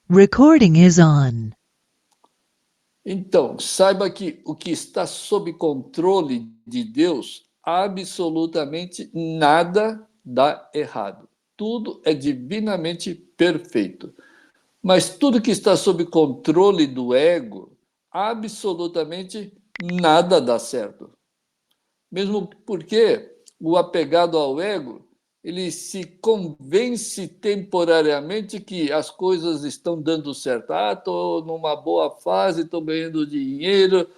Recording is on. Então, saiba que o que está sob controle de Deus, absolutamente nada dá errado. Tudo é divinamente perfeito. Mas tudo que está sob controle do ego, absolutamente nada dá certo. Mesmo porque o apegado ao ego, ele se convence temporariamente que as coisas estão dando certo. Ah, estou numa boa fase, estou ganhando dinheiro,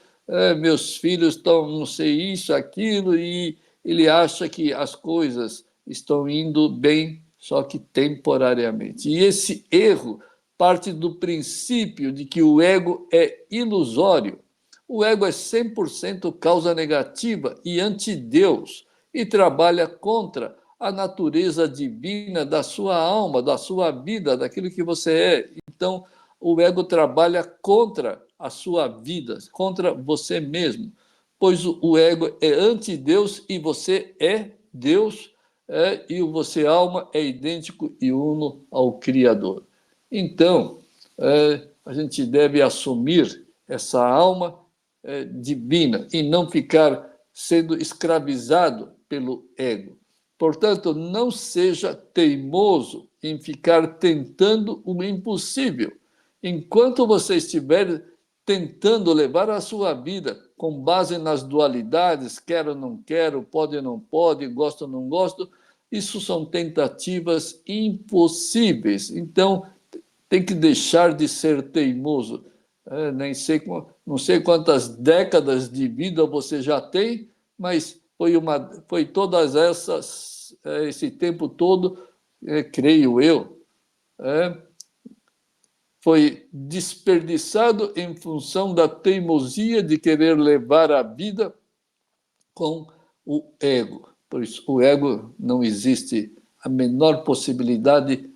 meus filhos estão não sei isso, aquilo, e ele acha que as coisas estão indo bem, só que temporariamente. E esse erro parte do princípio de que o ego é ilusório. O ego é 100% causa negativa e anti-Deus e trabalha contra a natureza divina da sua alma, da sua vida, daquilo que você é. Então, o ego trabalha contra a sua vida, contra você mesmo, pois o ego é anti-Deus e você é Deus, e o você, alma, é idêntico e uno ao Criador. Então, a gente deve assumir essa alma divina e não ficar sendo escravizado pelo ego. Portanto, não seja teimoso em ficar tentando o impossível. Enquanto você estiver tentando levar a sua vida com base nas dualidades, quero ou não quero, pode ou não pode, gosto ou não gosto, isso são tentativas impossíveis. Então, tem que deixar de ser teimoso. Nem sei, não sei quantas décadas de vida você já tem, mas foi todas essas, esse tempo todo, creio eu, foi desperdiçado em função da teimosia de querer levar a vida com o ego. Por isso, o ego não existe a menor possibilidade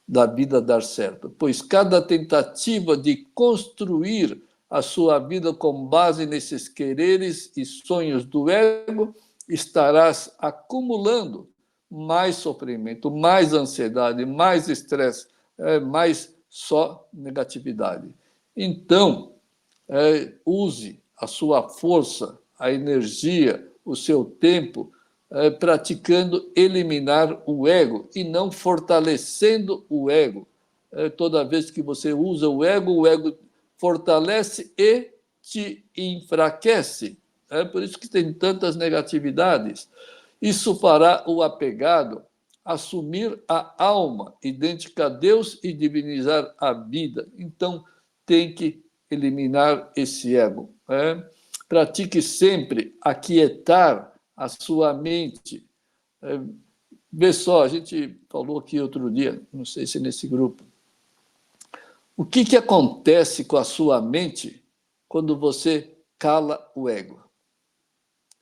da vida dar certo, pois cada tentativa de construir a sua vida com base nesses quereres e sonhos do ego, estarás acumulando mais sofrimento, mais ansiedade, mais estresse, mais só negatividade. Então, use a sua força, a energia, o seu tempo, praticando eliminar o ego e não fortalecendo o ego. Toda vez que você usa o ego fortalece e te enfraquece. É por isso que tem tantas negatividades. Isso fará o apegado assumir a alma idêntica a Deus e divinizar a vida. Então, tem que eliminar esse ego. Pratique sempre aquietar a sua mente. Vê só, a gente falou aqui outro dia, não sei se nesse grupo, o que acontece com a sua mente quando você cala o ego?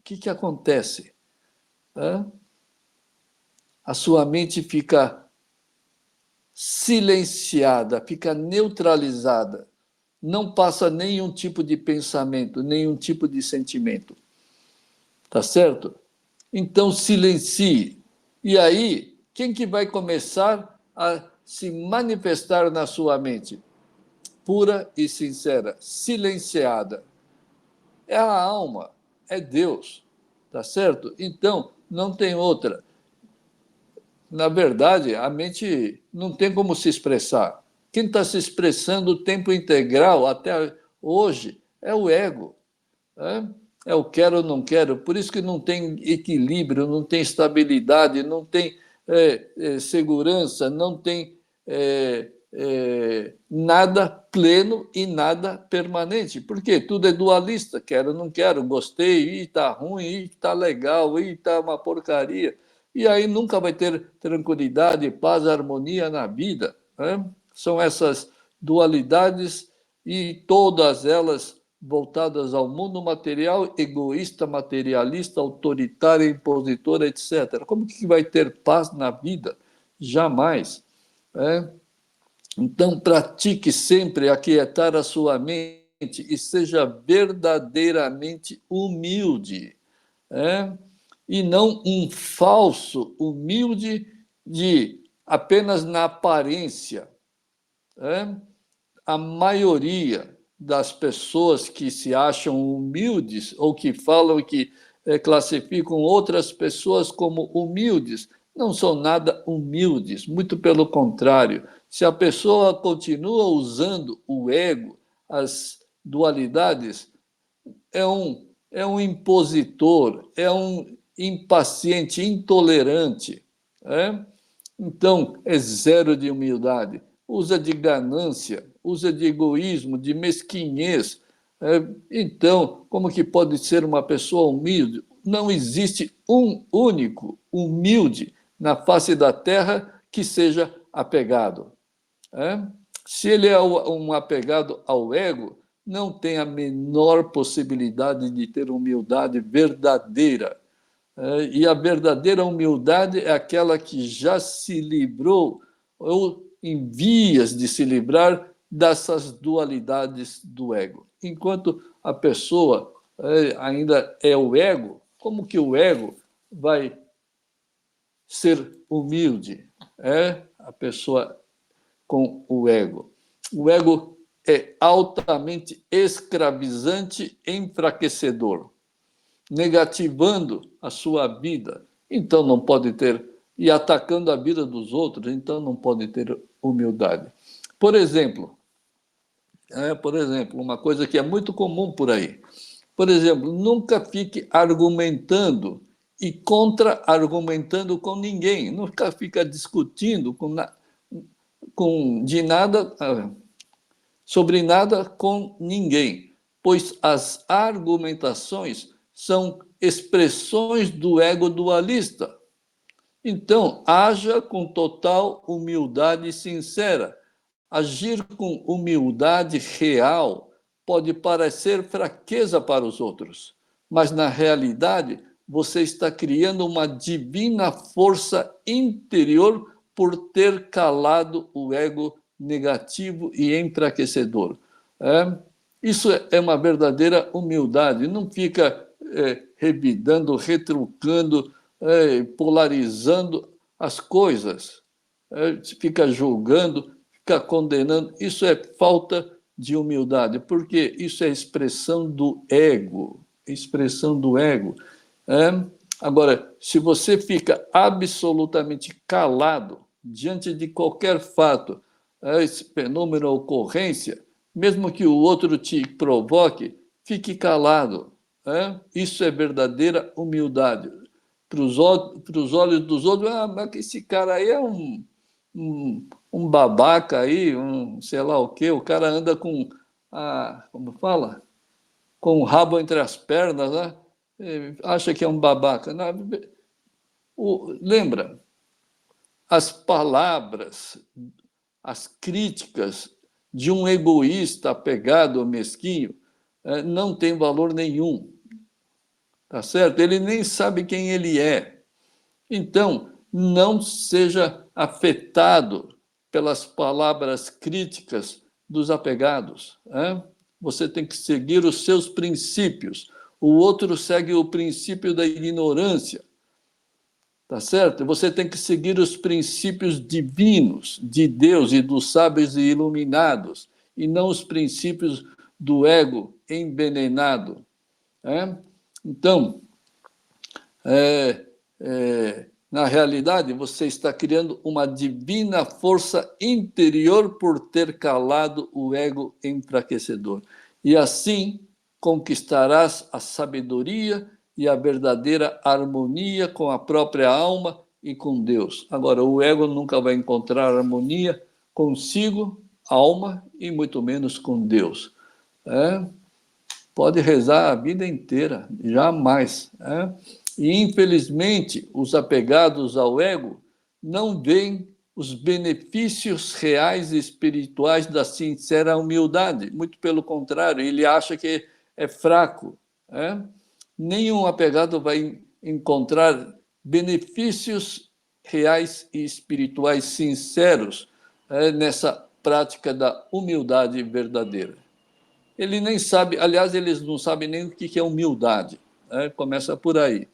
O que acontece? A sua mente fica silenciada, fica neutralizada, não passa nenhum tipo de pensamento, nenhum tipo de sentimento. Tá certo? Então silencie. E aí, quem que vai começar a se manifestar na sua mente? Pura e sincera, silenciada. É a alma, é Deus. Tá certo? Então, não tem outra. Na verdade, a mente não tem como se expressar. Quem está se expressando o tempo integral até hoje é o ego. É o quero ou não quero. Por isso que não tem equilíbrio, não tem estabilidade, não tem segurança, não tem nada pleno e nada permanente. Porque tudo é dualista, quero ou não quero, gostei, está ruim, está legal, está uma porcaria. E aí nunca vai ter tranquilidade, paz, harmonia na vida. São essas dualidades e todas elas voltadas ao mundo material, egoísta, materialista, autoritária, impositora, etc. Como que vai ter paz na vida? Jamais. Então, pratique sempre aquietar a sua mente e seja verdadeiramente humilde. E não um falso humilde de apenas na aparência. É? A maioria das pessoas que se acham humildes ou que falam que classificam outras pessoas como humildes, não são nada humildes, muito pelo contrário. Se a pessoa continua usando o ego, as dualidades, é um impositor, é um impaciente, intolerante. É? Então, é zero de humildade. Usa de ganância, usa de egoísmo, de mesquinhez. Então, como que pode ser uma pessoa humilde? Não existe um único humilde na face da terra que seja apegado. É? Se ele é um apegado ao ego, não tem a menor possibilidade de ter humildade verdadeira. E a verdadeira humildade é aquela que já se livrou ou em vias de se livrar dessas dualidades do ego. Enquanto a pessoa ainda é o ego, como que o ego vai ser humilde? É a pessoa com o ego. O ego é altamente escravizante e enfraquecedor, negativando a sua vida. Então não pode ter, e atacando a vida dos outros, então não pode ter humildade. Por exemplo, uma coisa que é muito comum por aí. Por exemplo, nunca fique argumentando e contra-argumentando com ninguém. Nunca fica discutindo de nada sobre nada com ninguém, pois as argumentações são expressões do ego dualista. Então, haja com total humildade sincera. Agir com humildade real pode parecer fraqueza para os outros, mas na realidade você está criando uma divina força interior por ter calado o ego negativo e enfraquecedor. Isso é uma verdadeira humildade. Não fica revidando, retrucando, polarizando as coisas. Fica julgando, fica condenando. Isso é falta de humildade, porque isso é expressão do ego. Expressão do ego. Agora, se você fica absolutamente calado diante de qualquer fato, esse fenômeno, ocorrência, mesmo que o outro te provoque, fique calado. Isso é verdadeira humildade. Para os olhos dos outros, mas esse cara aí é um babaca aí, sei lá o quê, o cara anda com, como fala? Com o rabo entre as pernas, né? Acha que é um babaca. Não, lembra, as palavras, as críticas de um egoísta apegado ao mesquinho não tem valor nenhum, tá certo? Ele nem sabe quem ele é. Então, não seja afetado pelas palavras críticas dos apegados. Você tem que seguir os seus princípios. O outro segue o princípio da ignorância. Tá certo? Você tem que seguir os princípios divinos de Deus e dos sábios e iluminados, e não os princípios do ego envenenado. Então, na realidade, você está criando uma divina força interior por ter calado o ego enfraquecedor. E assim conquistarás a sabedoria e a verdadeira harmonia com a própria alma e com Deus. Agora, o ego nunca vai encontrar harmonia consigo, alma, e muito menos com Deus. Pode rezar a vida inteira, jamais. E, infelizmente, os apegados ao ego não veem os benefícios reais e espirituais da sincera humildade. Muito pelo contrário, ele acha que é fraco. Nenhum apegado vai encontrar benefícios reais e espirituais sinceros nessa prática da humildade verdadeira. Ele nem sabe, aliás, eles não sabem nem o que é humildade. Começa por aí.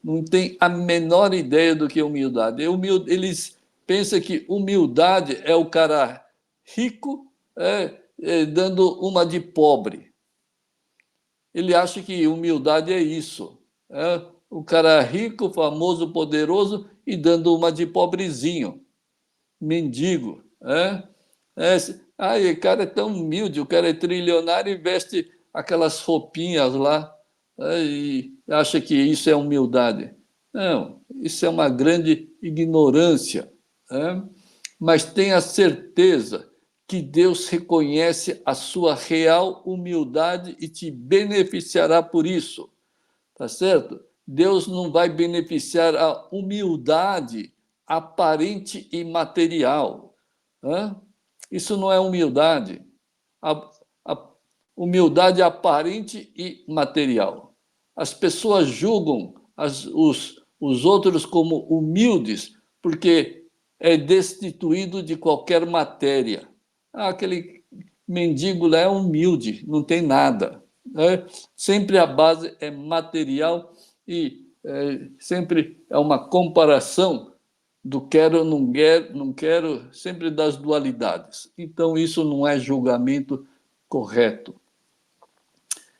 Não tem a menor ideia do que é humildade. Eles pensam que humildade é o cara rico dando uma de pobre. Ele acha que humildade é isso. O cara rico, famoso, poderoso e dando uma de pobrezinho, mendigo. O cara é tão humilde, o cara é trilionário e veste aquelas roupinhas lá e acha que isso é humildade. Não, isso é uma grande ignorância. Mas tenha certeza que Deus reconhece a sua real humildade e te beneficiará por isso. Tá certo? Deus não vai beneficiar a humildade aparente e material. Isso não é humildade. A humildade aparente e material. As pessoas julgam os outros como humildes porque é destituído de qualquer matéria. Aquele mendigo lá é humilde, não tem nada. Sempre a base é material e sempre é uma comparação do quero, não quero, sempre das dualidades. Então, isso não é julgamento correto.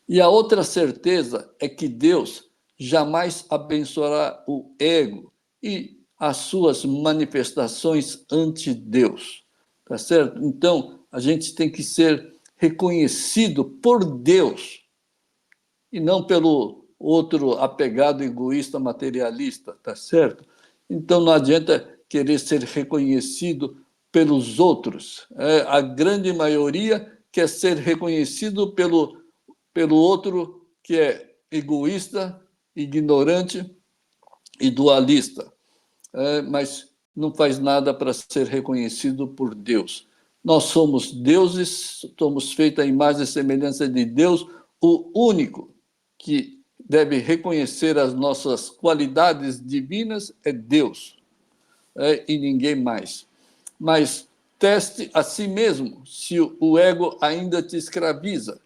E a outra certeza é que Deus jamais abençoará o ego e as suas manifestações ante Deus. Tá certo? Então, a gente tem que ser reconhecido por Deus e não pelo outro apegado, egoísta, materialista, tá certo? Então não adianta querer ser reconhecido pelos outros. A grande maioria quer ser reconhecido pelo outro que é egoísta, ignorante e dualista, mas não faz nada para ser reconhecido por Deus. Nós somos deuses, somos feitos à imagem e semelhança de Deus, o único que deve reconhecer as nossas qualidades divinas é Deus, e ninguém mais. Mas teste a si mesmo se o ego ainda te escraviza.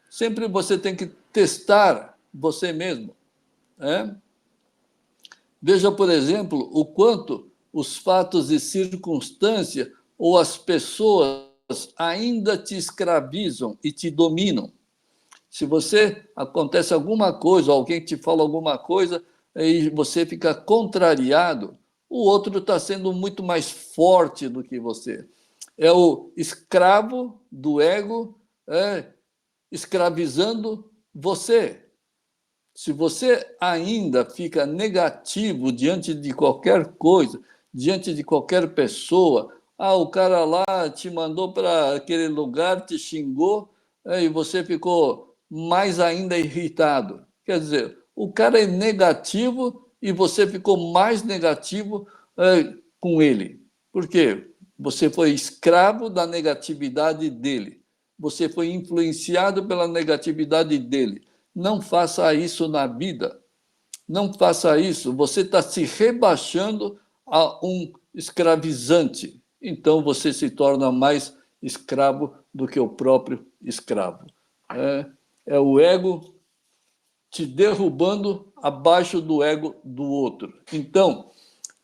Sempre você tem que testar você mesmo. Veja, por exemplo, o quanto os fatos e circunstâncias ou as pessoas ainda te escravizam e te dominam. Se você acontece alguma coisa, alguém te fala alguma coisa e você fica contrariado, o outro está sendo muito mais forte do que você. É o escravo do ego escravizando você. Se você ainda fica negativo diante de qualquer coisa, diante de qualquer pessoa, o cara lá te mandou para aquele lugar, te xingou, e você ficou mais ainda irritado. Quer dizer, o cara é negativo e você ficou mais negativo com ele. Por quê? Você foi escravo da negatividade dele. Você foi influenciado pela negatividade dele. Não faça isso na vida. Não faça isso. Você está se rebaixando a um escravizante. Então você se torna mais escravo do que o próprio escravo. É o ego te derrubando abaixo do ego do outro. Então,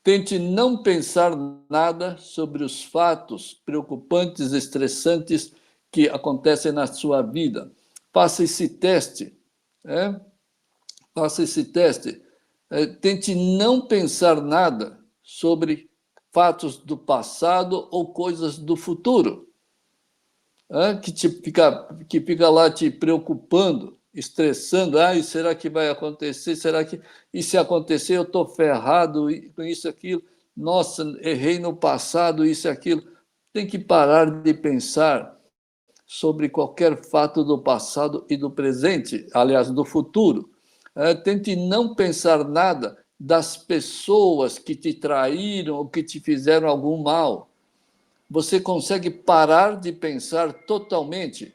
tente não pensar nada sobre os fatos preocupantes, estressantes que acontecem na sua vida. Faça esse teste. Faça esse teste. Tente não pensar nada sobre fatos do passado ou coisas do futuro, que fica lá te preocupando, estressando. Será que vai acontecer? Será que... E se acontecer, eu estou ferrado com isso, aquilo. Nossa, errei no passado, isso e aquilo. Tem que parar de pensar sobre qualquer fato do passado e do presente, aliás, do futuro. Tente não pensar nada das pessoas que te traíram ou que te fizeram algum mal. Você consegue parar de pensar totalmente?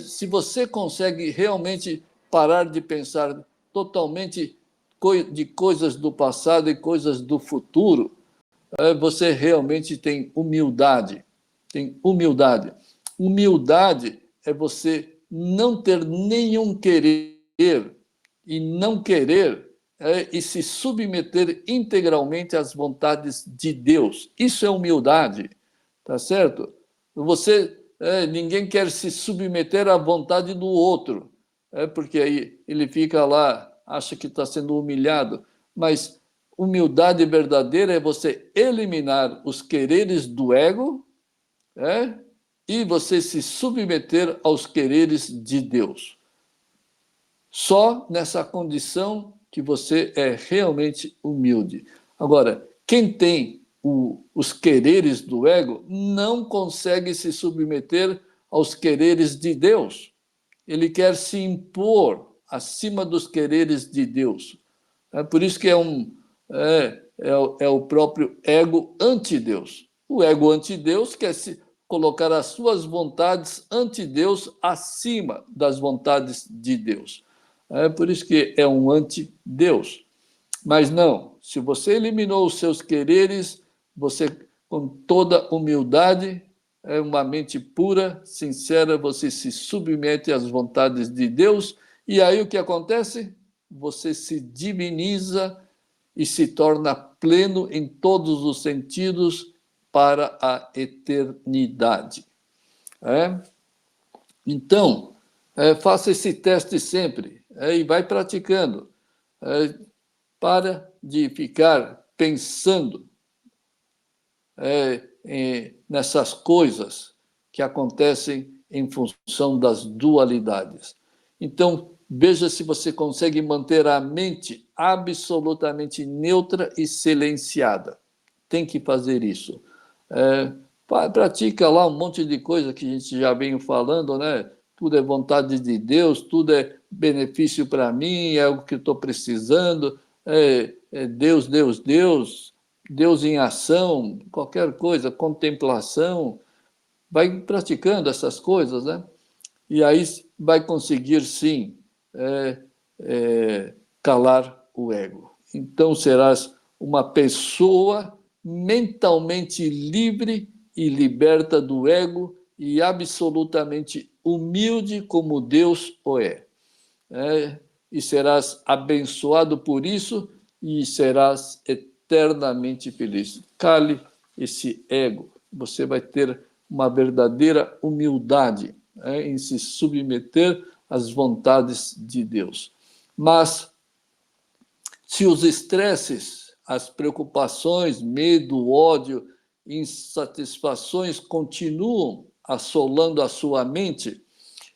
Se você consegue realmente parar de pensar totalmente de coisas do passado e coisas do futuro, você realmente tem humildade. Tem humildade. Humildade é você não ter nenhum querer e não querer e se submeter integralmente às vontades de Deus. Isso é humildade, tá certo? Ninguém quer se submeter à vontade do outro, porque aí ele fica lá, acha que está sendo humilhado. Mas humildade verdadeira é você eliminar os quereres do ego, e você se submeter aos quereres de Deus. Só nessa condição que você é realmente humilde. Agora, quem tem os quereres do ego não consegue se submeter aos quereres de Deus. Ele quer se impor acima dos quereres de Deus. É por isso que é o próprio ego anti-Deus. O ego anti-Deus quer se colocar as suas vontades anti-Deus acima das vontades de Deus. É por isso que é um anti-Deus. Mas não, se você eliminou os seus quereres, você, com toda humildade, uma mente pura, sincera, você se submete às vontades de Deus, e aí o que acontece? Você se diviniza e se torna pleno em todos os sentidos para a eternidade. Então, faça esse teste sempre, e vai praticando. Para de ficar pensando nessas coisas que acontecem em função das dualidades. Então, veja se você consegue manter a mente absolutamente neutra e silenciada. Tem que fazer isso. Pratica lá um monte de coisa que a gente já vem falando, né? Tudo é vontade de Deus, tudo é benefício para mim, é o que estou precisando, Deus, Deus, Deus, Deus em ação, qualquer coisa, contemplação. Vai praticando essas coisas, né? E aí vai conseguir, sim, calar o ego. Então serás uma pessoa mentalmente livre e liberta do ego e absolutamente humilde como Deus o é. E serás abençoado por isso e serás eternamente feliz. Cale esse ego. Você vai ter uma verdadeira humildade em se submeter às vontades de Deus. Mas, se os estresses, as preocupações, medo, ódio, insatisfações continuam assolando a sua mente,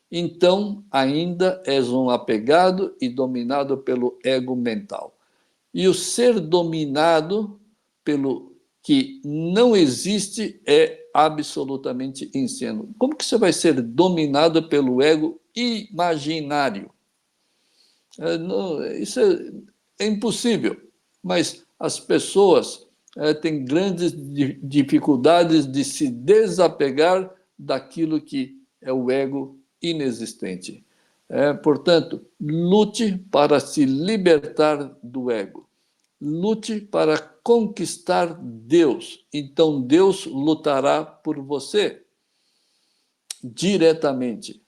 então ainda és um apegado e dominado pelo ego mental. E o ser dominado pelo que não existe é absolutamente insano. Como que você vai ser dominado pelo ego imaginário? Isso é impossível. Mas as pessoas têm grandes dificuldades de se desapegar daquilo que é o ego inexistente. Portanto, lute para se libertar do ego. Lute para conquistar Deus. Então, Deus lutará por você diretamente.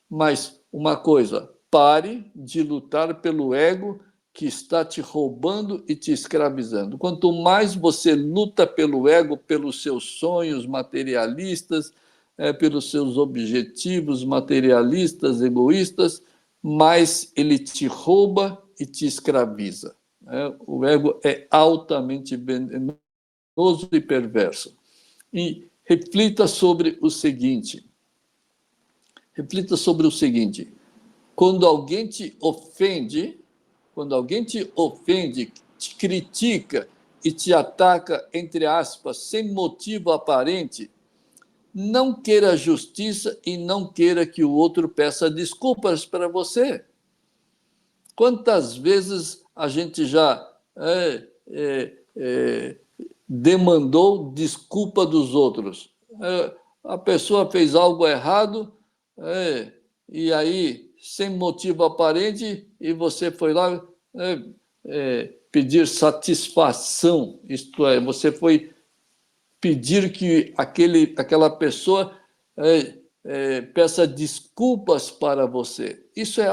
Mas uma coisa, pare de lutar pelo ego que está te roubando e te escravizando. Quanto mais você luta pelo ego, pelos seus sonhos materialistas, pelos seus objetivos materialistas, egoístas, mais ele te rouba e te escraviza. O ego é altamente venenoso e perverso. E reflita sobre o seguinte. Quando alguém te ofende, te critica e te ataca, entre aspas, sem motivo aparente, não queira justiça e não queira que o outro peça desculpas para você. Quantas vezes a gente já demandou desculpa dos outros? A pessoa fez algo errado, e aí, sem motivo aparente, e você foi lá pedir satisfação, isto é, você foi pedir que aquela pessoa peça desculpas para você. Isso é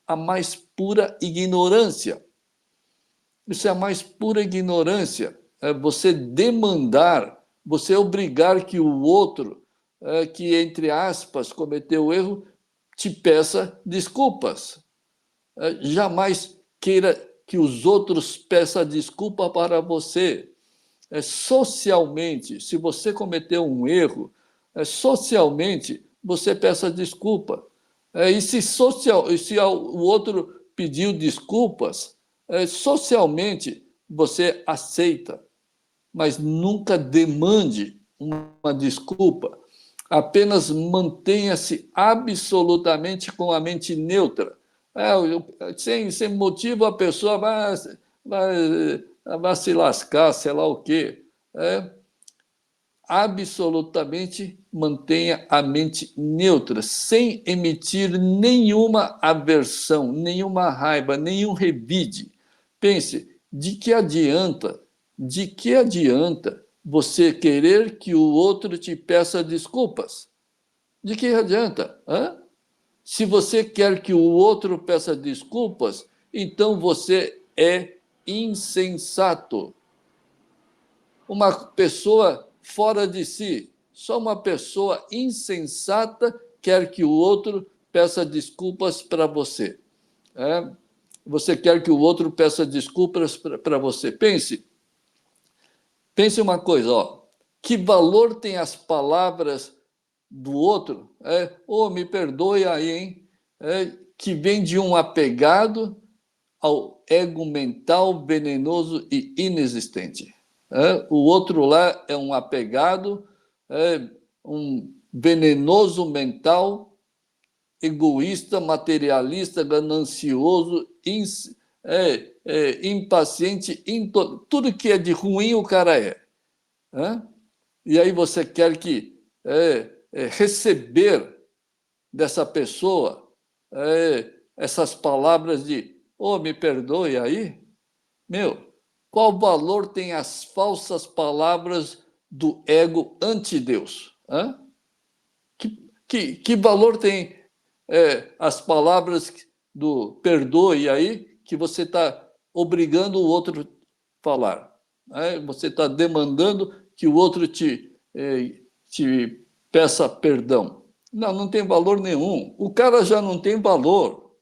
a mais pura ignorância. Isso é a mais pura ignorância. Você demandar, você obrigar que o outro que, entre aspas, cometeu o erro, te peça desculpas. Jamais queira que os outros peçam desculpa para você. Socialmente, se você cometeu um erro, socialmente você peça desculpa. E se o outro pediu desculpas, socialmente você aceita, mas nunca demande uma desculpa. Apenas mantenha-se absolutamente com a mente neutra. Sem motivo, a pessoa vai se lascar, sei lá o quê. Absolutamente mantenha a mente neutra, sem emitir nenhuma aversão, nenhuma raiva, nenhum revide. Pense, de que adianta você querer que o outro te peça desculpas? De que adianta? Se você quer que o outro peça desculpas, então você é insensato. Uma pessoa fora de si, só uma pessoa insensata quer que o outro peça desculpas para você. Você quer que o outro peça desculpas para você. Pense uma coisa, que valor tem as palavras do outro? Me perdoe aí, hein? Que vem de um apegado ao ego mental venenoso e inexistente. O outro lá é um apegado, um venenoso mental, egoísta, materialista, ganancioso, impaciente, tudo que é de ruim o cara é. E aí você quer que receber dessa pessoa essas palavras de me perdoe aí? Qual valor tem as falsas palavras do ego anti-Deus? Que valor tem as palavras do perdoe aí que você está obrigando o outro a falar? Você está demandando que o outro te peça perdão. Não tem valor nenhum. O cara já não tem valor.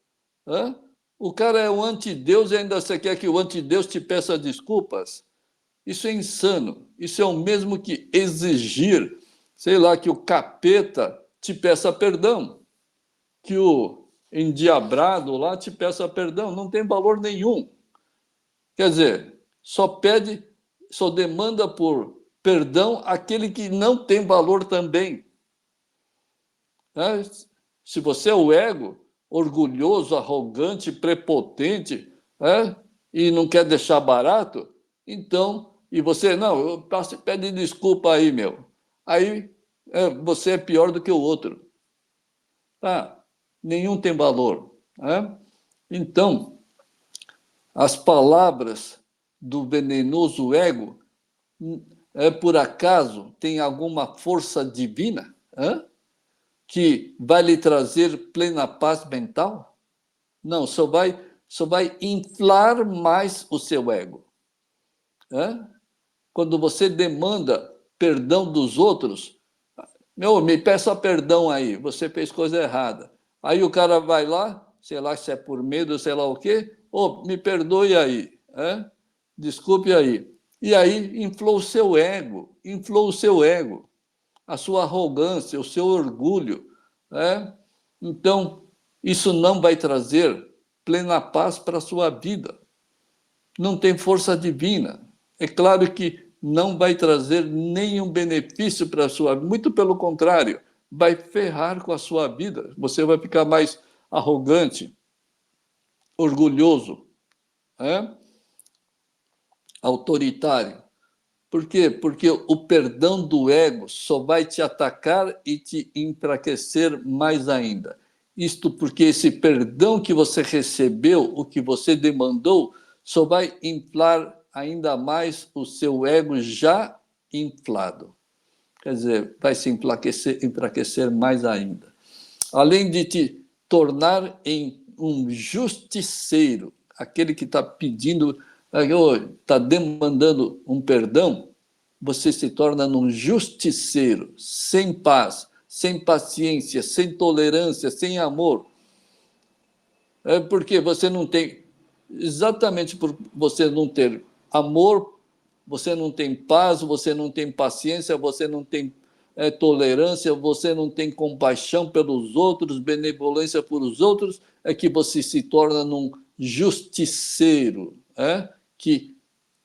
O cara é o antideus e ainda você quer que o antideus te peça desculpas? Isso é insano. Isso é o mesmo que exigir, sei lá, que o capeta te peça perdão, que o endiabrado lá te peça perdão. Não tem valor nenhum. Quer dizer, só demanda por perdão aquele que não tem valor também. Se você é o ego, orgulhoso, arrogante, prepotente, e não quer deixar barato, então, e você, não, pede desculpa aí, meu. Aí você é pior do que o outro. Nenhum tem valor. Então, as palavras do venenoso ego, por acaso, tem alguma força divina? Que vai lhe trazer plena paz mental? Não, só vai inflar mais o seu ego. Quando você demanda perdão dos outros, me peça perdão aí, você fez coisa errada. Aí o cara vai lá, sei lá se é por medo, sei lá o quê, me perdoe aí, desculpe aí. E aí inflou o seu ego, a sua arrogância, o seu orgulho. Então, isso não vai trazer plena paz para a sua vida. Não tem força divina. É claro que não vai trazer nenhum benefício para a sua vida. Muito pelo contrário, vai ferrar com a sua vida. Você vai ficar mais arrogante, orgulhoso, autoritário. Por quê? Porque o perdão do ego só vai te atacar e te enfraquecer mais ainda. Isto porque esse perdão que você recebeu, o que você demandou, só vai inflar ainda mais o seu ego já inflado. Quer dizer, vai se enfraquecer mais ainda. Além de te tornar em um justiceiro, aquele que está pedindo, está demandando um perdão, você se torna um justiceiro, sem paz, sem paciência, sem tolerância, sem amor. É porque você não tem, exatamente por você não ter amor, você não tem paz, você não tem paciência, você não tem tolerância, você não tem compaixão pelos outros, benevolência por os outros, é que você se torna um justiceiro, que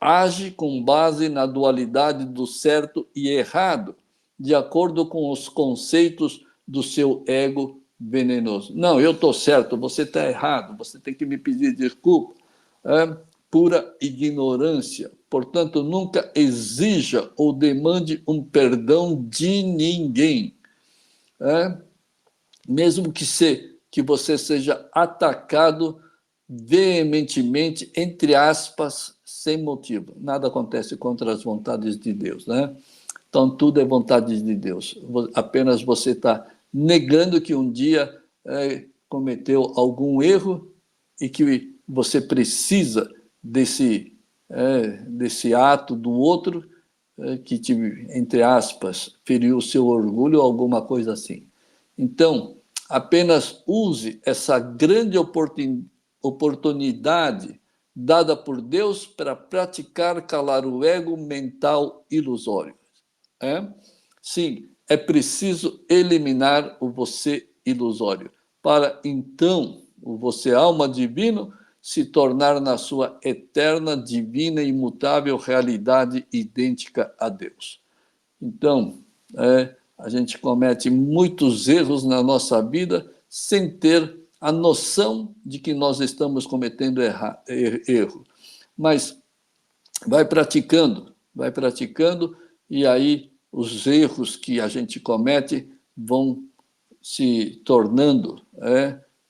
age com base na dualidade do certo e errado, de acordo com os conceitos do seu ego venenoso. Não, eu estou certo, você está errado, você tem que me pedir desculpa. É pura ignorância. Portanto, nunca exija ou demande um perdão de ninguém. Mesmo que você seja atacado veementemente, entre aspas, sem motivo. Nada acontece contra as vontades de Deus, né? Então, tudo é vontade de Deus. Apenas você está negando que um dia cometeu algum erro e que você precisa desse ato do outro que te, entre aspas, feriu o seu orgulho ou alguma coisa assim. Então, apenas use essa grande oportunidade dada por Deus para praticar calar o ego mental ilusório. Sim, é preciso eliminar o você ilusório, para então o você alma divino se tornar na sua eterna, divina e imutável realidade idêntica a Deus. Então, a gente comete muitos erros na nossa vida sem ter a noção de que nós estamos cometendo erro. Mas vai praticando, e aí os erros que a gente comete vão se tornando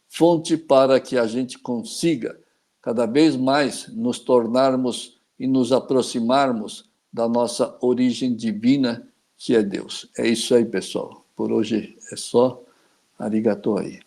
fonte para que a gente consiga cada vez mais nos tornarmos e nos aproximarmos da nossa origem divina, que é Deus. É isso aí, pessoal. Por hoje é só. Arigatô aí.